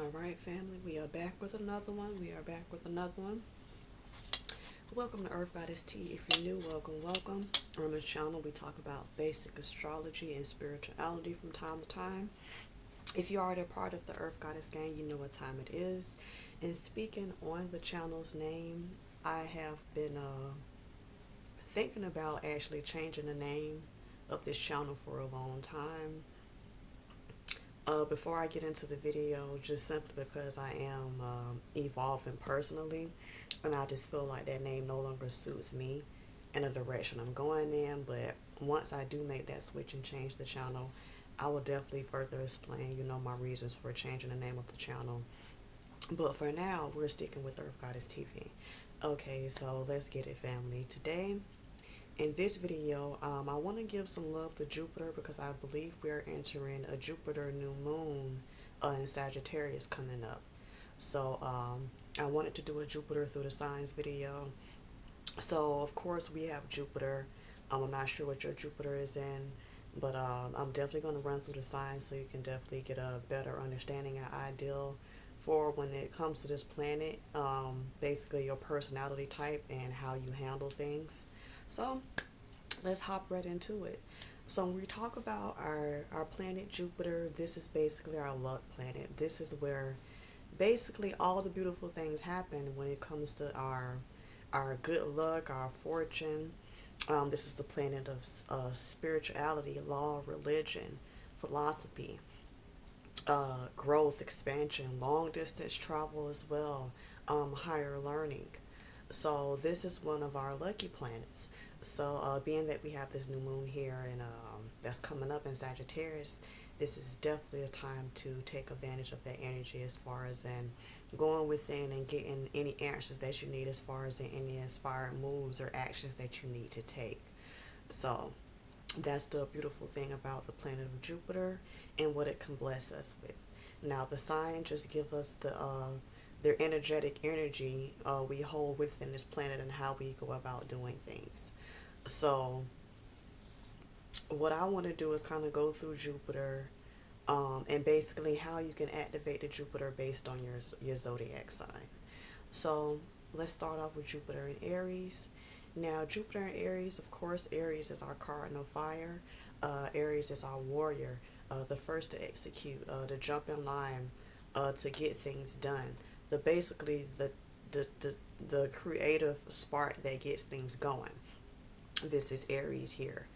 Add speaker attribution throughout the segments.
Speaker 1: All right, family, we are back with another one. Welcome to Earth Goddess Tea. If you're new, welcome. On this channel, we talk about basic astrology and spirituality from time to time. If you're already a part of the Earth Goddess gang, you know what time it is. And speaking on the channel's name, I have been thinking about actually changing the name of this channel for a long time. Before I get into the video, just simply because I am evolving personally, and I just feel like that name no longer suits me and the direction I'm going in. But once I do make that switch and change the channel, I will definitely further explain, my reasons for changing the name of the channel. But for now, we're sticking with Earth Goddess TV. Okay, so let's get it, family. Today, in this video, I want to give some love to Jupiter because I believe we're entering a Jupiter new moon in Sagittarius coming up. So I wanted to do a Jupiter through the signs video. So of course we have Jupiter. I'm not sure what your Jupiter is in, but I'm definitely going to run through the signs so you can definitely get a better understanding and ideal for when it comes to this planet, basically your personality type and how you handle things. So let's hop right into it. So when we talk about our planet Jupiter, this is basically our luck planet. This is where basically all the beautiful things happen when it comes to our good luck, our fortune. This is the planet of spirituality, law, religion, philosophy, growth, expansion, long distance travel as well, higher learning. So this is one of our lucky planets. So being that we have this new moon here and that's coming up in Sagittarius, this is definitely a time to take advantage of that energy as far as in going within and getting any answers that you need as far as in any inspired moves or actions that you need to take. So that's the beautiful thing about the planet of Jupiter and what it can bless us with. Now the sign just give us their energetic energy we hold within this planet and how we go about doing things. So what I want to do is kind of go through Jupiter and basically how you can activate the Jupiter based on your zodiac sign. So let's start off with Jupiter in Aries. Now Jupiter in Aries, of course, Aries is our cardinal fire. Aries is our warrior, the first to execute, to jump in line, to get things done. The creative spark that gets things going. This is Aries here.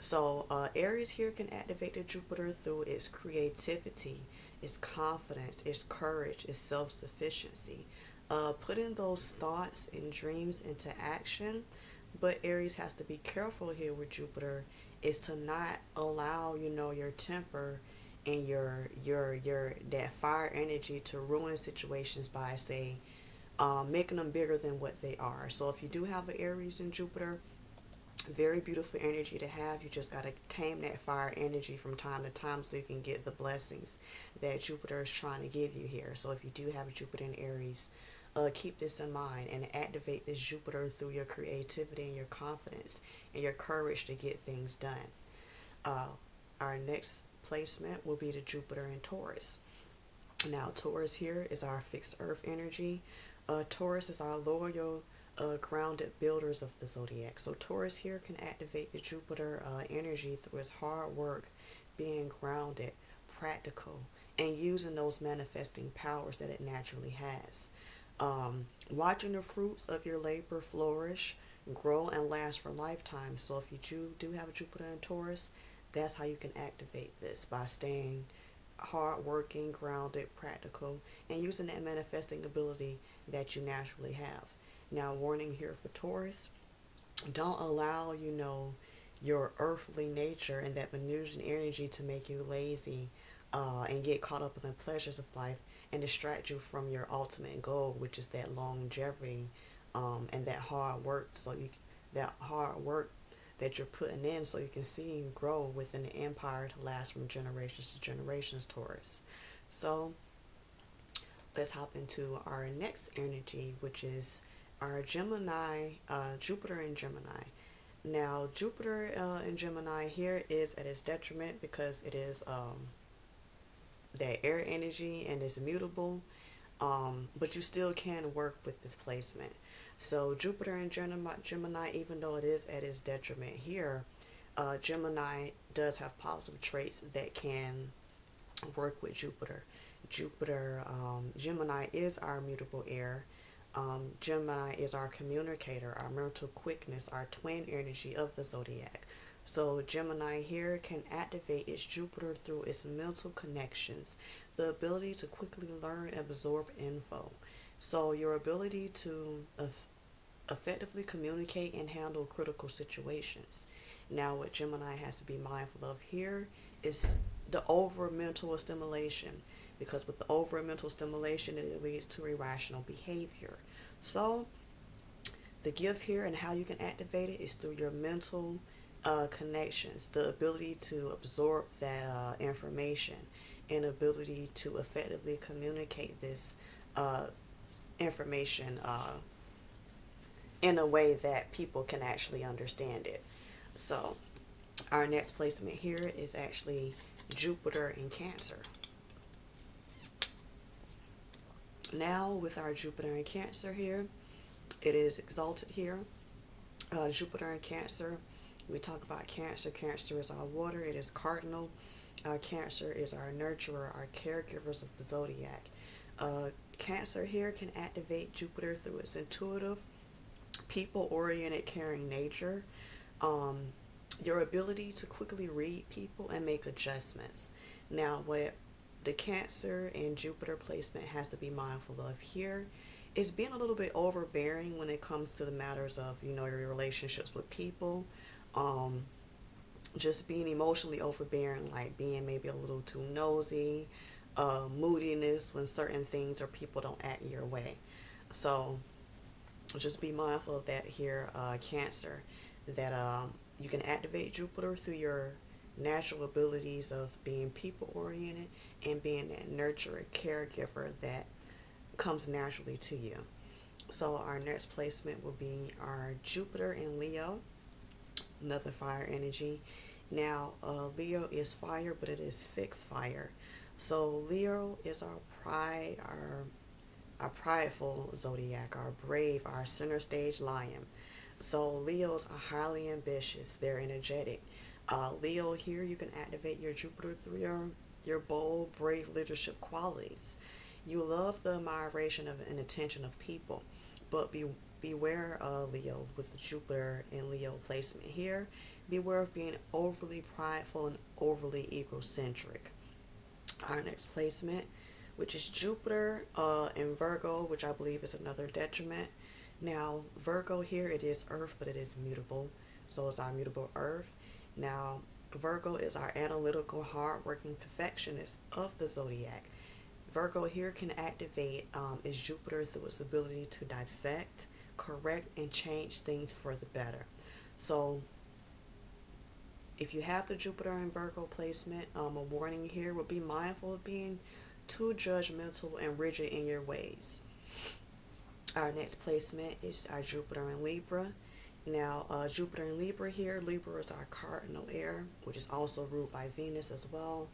Speaker 1: So Aries here can activate the Jupiter through its creativity, its confidence, its courage, its self-sufficiency. Putting those thoughts and dreams into action. But Aries has to be careful here with Jupiter is to not allow, your temper and your that fire energy to ruin situations by, say, making them bigger than what they are. So if you do have an Aries in Jupiter, very beautiful energy to have. You just got to tame that fire energy from time to time so you can get the blessings that Jupiter is trying to give you here. So if you do have Jupiter in Aries, keep this in mind and activate this Jupiter through your creativity and your confidence and your courage to get things done. Our next placement will be the Jupiter in Taurus. Now Taurus here is our fixed earth energy. Taurus is our loyal, grounded builders of the zodiac. So Taurus here can activate the Jupiter energy through its hard work, being grounded, practical, and using those manifesting powers that it naturally has. Watching the fruits of your labor flourish, grow, and last for lifetimes. So if you do have a Jupiter in Taurus, that's how you can activate this, by staying hardworking, grounded, practical, and using that manifesting ability that you naturally have. Now, warning here for Taurus, don't allow, your earthly nature and that Venusian energy to make you lazy and get caught up in the pleasures of life and distract you from your ultimate goal, which is that longevity and that hard work. That hard work that you're putting in so you can see and grow within the empire to last from generations to generations, Taurus. So let's hop into our next energy, which is our Gemini, Jupiter in Gemini. Now, Jupiter in Gemini here is at its detriment because it is that air energy and it's mutable, but you still can work with this placement. So Jupiter and Gemini, even though it is at its detriment here, Gemini does have positive traits that can work with Jupiter. Gemini is our mutable air. Gemini is our communicator, our mental quickness, our twin energy of the zodiac. So Gemini here can activate its Jupiter through its mental connections, the ability to quickly learn and absorb info. So your ability to effectively communicate and handle critical situations. Now, what Gemini has to be mindful of here is the over mental stimulation, because with the over mental stimulation, it leads to irrational behavior. So, the gift here and how you can activate it is through your mental connections, the ability to absorb that information, and ability to effectively communicate this information in a way that people can actually understand it. So, our next placement here is actually Jupiter in Cancer. Now, with our Jupiter in Cancer here, it is exalted here. Jupiter in Cancer, we talk about Cancer. Cancer is our water, it is cardinal. Cancer is our nurturer, our caregivers of the zodiac. Cancer here can activate Jupiter through its intuitive, people-oriented, caring nature. Your ability to quickly read people and make adjustments. Now, what the Cancer and Jupiter placement has to be mindful of here is being a little bit overbearing when it comes to the matters of, your relationships with people. Just being emotionally overbearing, like being maybe a little too nosy, moodiness when certain things or people don't act your way. So just be mindful of that here, Cancer, that you can activate Jupiter through your natural abilities of being people oriented and being that nurturer, caregiver that comes naturally to you. So our next placement will be our Jupiter in Leo, another fire energy. Now, Leo is fire, but it is fixed fire. So Leo is our pride, our prideful zodiac, our brave, our center stage lion. So Leos are highly ambitious. They're energetic. Leo here, you can activate your Jupiter through your bold, brave leadership qualities. You love the admiration of and attention of people, but beware, Leo, with the Jupiter and Leo placement here. Beware of being overly prideful and overly egocentric. Our next placement, which is Jupiter in Virgo, which I believe is another detriment. Now, Virgo here, it is Earth, but it is mutable. So it's our mutable Earth. Now, Virgo is our analytical, hardworking perfectionist of the zodiac. Virgo here can activate its Jupiter through its ability to dissect, correct, and change things for the better. So, if you have the Jupiter in Virgo placement, a warning here would be mindful of being too judgmental and rigid in your ways. Our next placement is our Jupiter in Libra. Now, Jupiter in Libra here, Libra is our cardinal air, which is also ruled by Venus as well.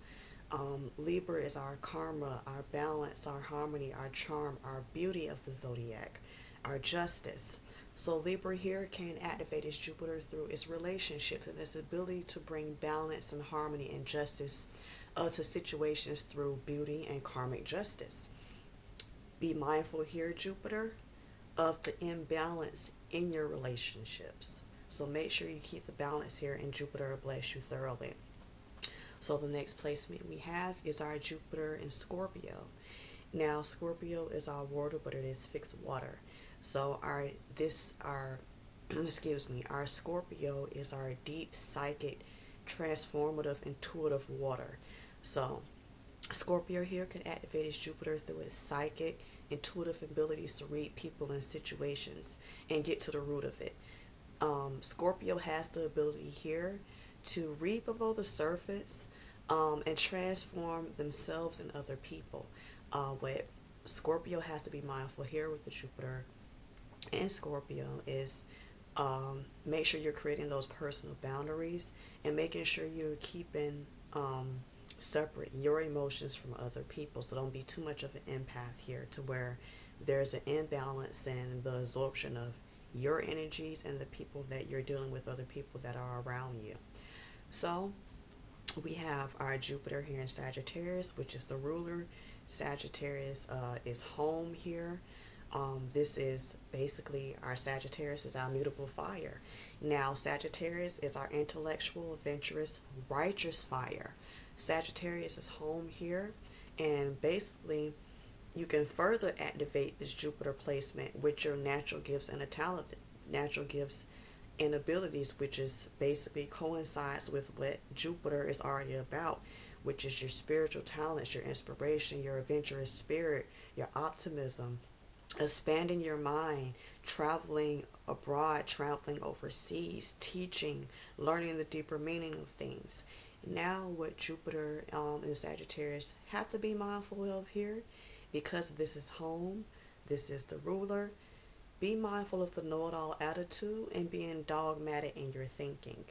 Speaker 1: Libra is our karma, our balance, our harmony, our charm, our beauty of the zodiac, our justice. So Libra here can activate its Jupiter through its relationships and its ability to bring balance and harmony and justice to situations through beauty and karmic justice. Be mindful here, Jupiter, of the imbalance in your relationships. So make sure you keep the balance here, and Jupiter will bless you thoroughly. So the next placement we have is our Jupiter in Scorpio. Now, Scorpio is our water, but it is fixed water. So our Scorpio is our deep, psychic, transformative, intuitive water. So Scorpio here can activate its Jupiter through its psychic, intuitive abilities to read people and situations and get to the root of it. Scorpio has the ability here to read below the surface and transform themselves and other people. What Scorpio has to be mindful here with the Jupiter and Scorpio is make sure you're creating those personal boundaries and making sure you're keeping separate your emotions from other people. So don't be too much of an empath here to where there's an imbalance in the absorption of your energies and the people that you're dealing with, other people that are around you. So we have our Jupiter here in Sagittarius, which is the ruler. Sagittarius is home here. This is basically our Sagittarius is our mutable fire. Now, Sagittarius is our intellectual, adventurous, righteous fire. Sagittarius is home here, and basically, you can further activate this Jupiter placement with your natural gifts and a talent, natural gifts and abilities, which is basically coincides with what Jupiter is already about, which is your spiritual talents, your inspiration, your adventurous spirit, your optimism, expanding your mind, traveling abroad, traveling overseas, teaching, learning the deeper meaning of things. Now, what Jupiter and Sagittarius have to be mindful of here, because this is home, this is the ruler. Be mindful of the know-it-all attitude and being dogmatic in your thinking.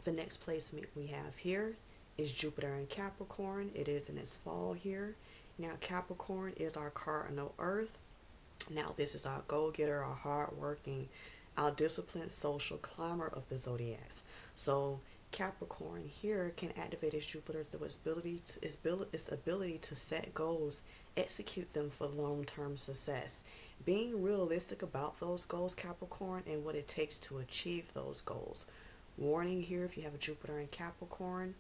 Speaker 1: The next placement we have here is Jupiter in Capricorn. It is in its fall here. Now, Capricorn is our cardinal earth. Now, this is our go-getter, our hard-working, our disciplined social climber of the zodiacs. So, Capricorn here can activate its Jupiter through its ability to set goals, execute them for long-term success. Being realistic about those goals, Capricorn, and what it takes to achieve those goals. Warning here, if you have a Jupiter in Capricorn,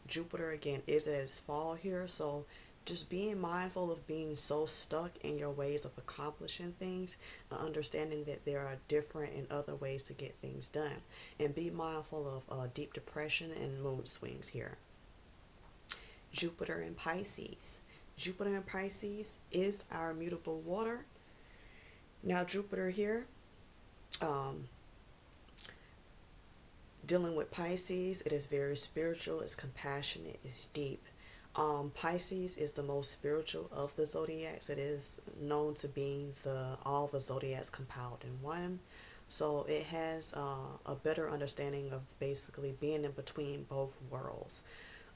Speaker 1: Jupiter again is at its fall here, so just being mindful of being so stuck in your ways of accomplishing things, understanding that there are different and other ways to get things done, and be mindful of deep depression and mood swings here. Jupiter in Pisces. Jupiter in Pisces is our mutable water. Now, Jupiter here, dealing with Pisces, it is very spiritual, it's compassionate, it's deep. Pisces is the most spiritual of the zodiacs. It is known to be all the zodiacs compiled in one. So it has a better understanding of basically being in between both worlds.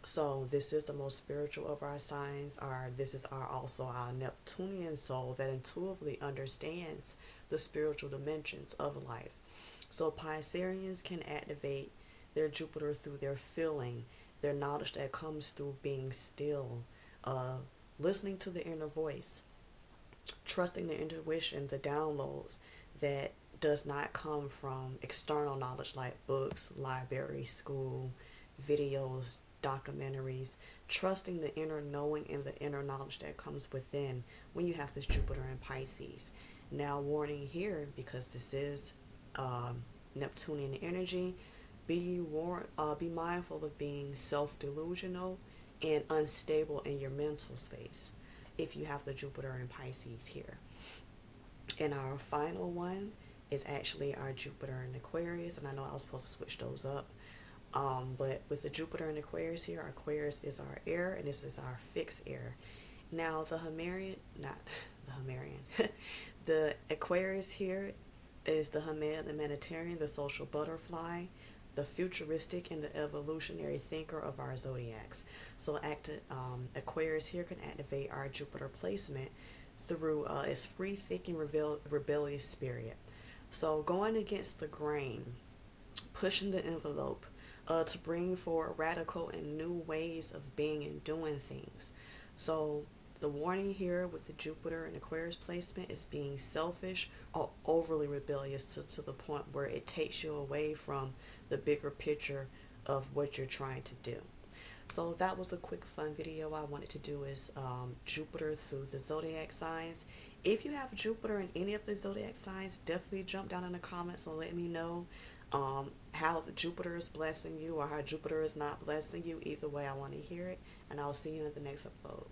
Speaker 1: So this is the most spiritual of our signs. This is also our Neptunian soul that intuitively understands the spiritual dimensions of life. So Pisceans can activate their Jupiter through their feeling, their knowledge that comes through being still, listening to the inner voice, trusting the intuition, the downloads that does not come from external knowledge like books, library, school, videos, documentaries, trusting the inner knowing and the inner knowledge that comes within when you have this Jupiter in Pisces. Now, warning here, because this is Neptunian energy, be mindful of being self-delusional and unstable in your mental space if you have the Jupiter in Pisces here. And our final one is actually our Jupiter in Aquarius, and I know I was supposed to switch those up. But with the Jupiter in Aquarius here, Aquarius is our air, and this is our fixed air. Now, the Aquarius here is the humanitarian, the social butterfly, the futuristic, and the evolutionary thinker of our zodiacs. So Aquarius here can activate our Jupiter placement through its free-thinking, rebellious spirit. So going against the grain, pushing the envelope, to bring forward radical and new ways of being and doing things. So the warning here with the Jupiter and Aquarius placement is being selfish or overly rebellious to the point where it takes you away from the bigger picture of what you're trying to do. So that was a quick fun video I wanted to do is Jupiter through the zodiac signs. If you have Jupiter in any of the zodiac signs, definitely jump down in the comments and let me know how the Jupiter is blessing you or how Jupiter is not blessing you. Either way, I want to hear it, and I'll see you in the next upload.